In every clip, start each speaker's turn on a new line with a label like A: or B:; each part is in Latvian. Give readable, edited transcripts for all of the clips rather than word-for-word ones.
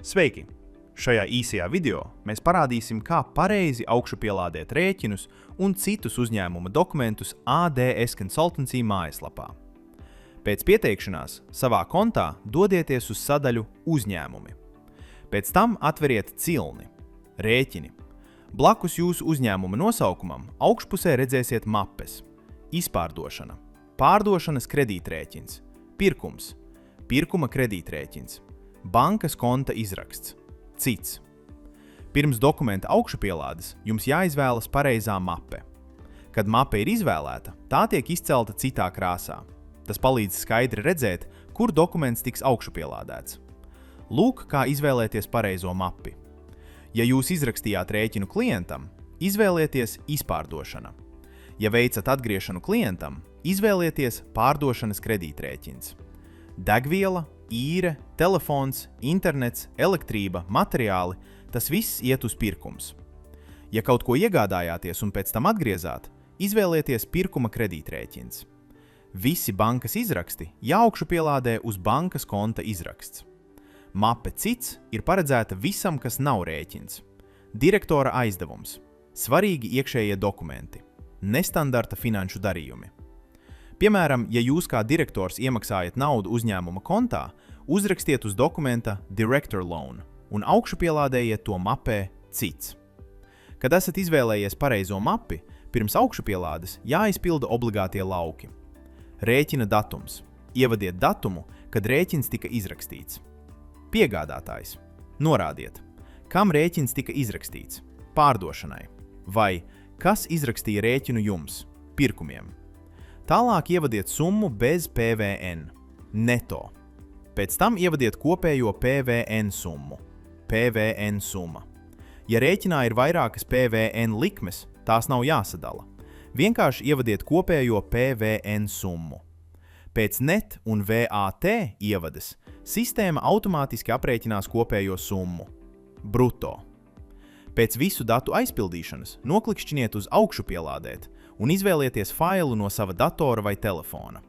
A: Sveiki! Šajā īsajā video mēs parādīsim, kā pareizi augšupielādēt rēķinus un citus uzņēmuma dokumentus ADS Consultancy mājaslapā. Pēc pieteikšanās savā kontā dodieties uz sadaļu Uzņēmumi. Pēc tam atveriet cilni Rēķini. Blakus jūsu uzņēmuma nosaukumam augšpusē redzēsiet mapes Izpārdošana, Pārdošanas kredītrēķins, Pirkums, Pirkuma kredītrēķins, Bankas konta izraksts, Cits. Pirms dokumenta augšupielādes jums jāizvēlas pareizā mape. Kad mape ir izvēlēta, tā tiek izcelta citā krāsā. Tas palīdz skaidri redzēt, kur dokuments tiks augšupielādēts. Lūk, kā izvēlēties pareizo mapi. Ja jūs izrakstījāt rēķinu klientam, izvēlieties Izpārdošana. Ja veicat atgriešanu klientam, izvēlieties Pārdošanas kredītrēķins. Degviela, īre, telefons, internets, elektrība, materiāli – tas viss iet uz pirkums. Ja kaut ko iegādājāties un pēc tam atgriezāt, izvēlieties Pirkuma kredītrēķins. Visi bankas izraksti jāaugšupielādē uz bankas konta izraksts. Mape Cits ir paredzēta visam, kas nav rēķins. Direktora aizdevums, svarīgi iekšējie dokumenti, nestandarta finanšu darījumi. Piemēram, ja jūs kā direktors iemaksājat naudu uzņēmuma kontā, uzrakstiet uz dokumenta Director Loan un augšupielādējiet to mapē Cits. Kad esat izvēlējies pareizo mapi, pirms augšupielādes jāizpilda obligātie lauki. Rēķina datums. Ievadiet datumu, kad rēķins tika izrakstīts. Piegādātājs. Norādiet, kam rēķins tika izrakstīts, pārdošanai, vai kas izrakstīja rēķinu jums, pirkumiem. Tālāk ievadiet summu bez PVN, neto. Pēc tam ievadiet kopējo PVN summu, PVN summa. Ja rēķinā ir vairākas PVN likmes, tās nav jāsadala. Vienkārši ievadiet kopējo PVN summu. Pēc net un VAT ievades sistēma automātiski aprēķinās kopējo summu, bruto. Pēc visu datu aizpildīšanas noklikšķiniet uz augšupielādēt un izvēlieties failu no sava datora vai telefona.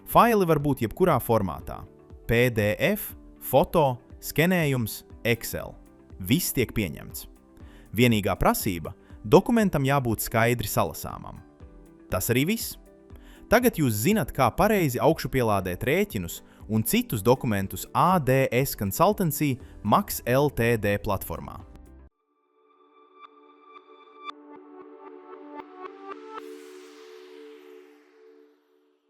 A: Faili var būt jebkurā formātā – PDF, foto, skenējums, Excel. Viss tiek pieņemts. Vienīgā prasība – dokumentam jābūt skaidri salasāmam. Tas arī viss. Tagad jūs zinat, kā pareizi augšupielādēt rēķinus un citus dokumentus ADS Consultancy Max Ltd platformā.